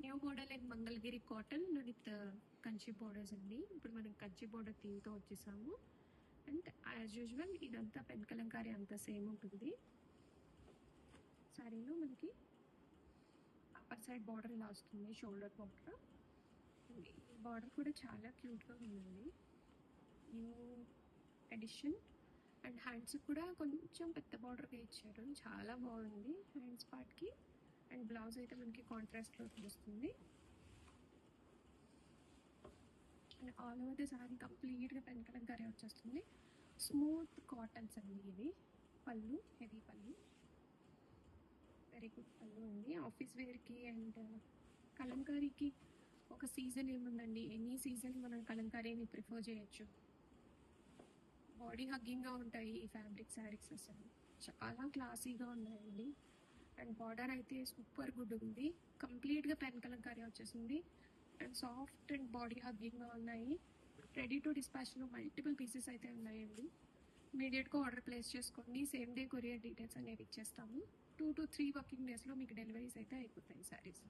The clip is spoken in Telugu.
New model and Mangalagiri cotton with Kanchi borders అండి. ఇప్పుడు మనం కంచి బోర్డర్ థీమ్తో వచ్చేసాము. అండ్ యాజ్ యూజువల్ ఇదంతా పెన్ కలంకారీ అంతా సేమ్ ఉంటుంది. శారీలో మనకి అప్పర్ సైడ్ బార్డర్ ఇలా వస్తుంది, షోల్డర్ బార్డర్. ఈ బార్డర్ కూడా చాలా క్యూట్గా ఉందండి, న్యూ ఎడిషన్. అండ్ హ్యాండ్స్ కూడా కొంచెం పెద్ద బార్డర్గా ఇచ్చారు, చాలా బాగుంది హ్యాండ్స్ పార్ట్కి. అండ్ బ్లౌజ్ అయితే మనకి కాంట్రాస్ట్లో వస్తుంది. And all over the sorry కంప్లీట్గా పెన్ కలంకారీ వచ్చేస్తుంది. స్మూత్ కాటన్స్ అండి ఇవి. పళ్ళు హెవీ పళ్ళు, వెరీ గుడ్ పళ్ళు అండి. ఆఫీస్ వేర్కి అండ్ కలంకారీకి ఒక సీజన్ ఏముందండి, ఎనీ సీజన్ మనం కలంకారీని ప్రిఫర్ చేయొచ్చు. బాడీ హగ్గింగ్గా ఉంటాయి ఈ ఫ్యాబ్రిక్ శారీస్, అసలు చాలా క్లాసీగా ఉన్నాయండి. అండ్ బార్డర్ అయితే సూపర్ గుడ్ ఉంది, కంప్లీట్గా పెన్ కలంకారీ వచ్చేసింది. అండ్ సాఫ్ట్ అండ్ బాడీ హగ్గింగ్గా ఉన్నాయి. రెడీ టు డిస్పాచ్లో మల్టిపుల్ పీసెస్ అయితే ఉన్నాయండి. ఇమీడియట్గా ఆర్డర్ ప్లేస్ చేసుకోండి. సేమ్ డే కొరియర్ డీటెయిల్స్ అనేవి ఇచ్చేస్తాము. 2 to 3 వర్కింగ్ డేస్లో మీకు డెలివరీస్ అయితే అయిపోతాయి శారీస్.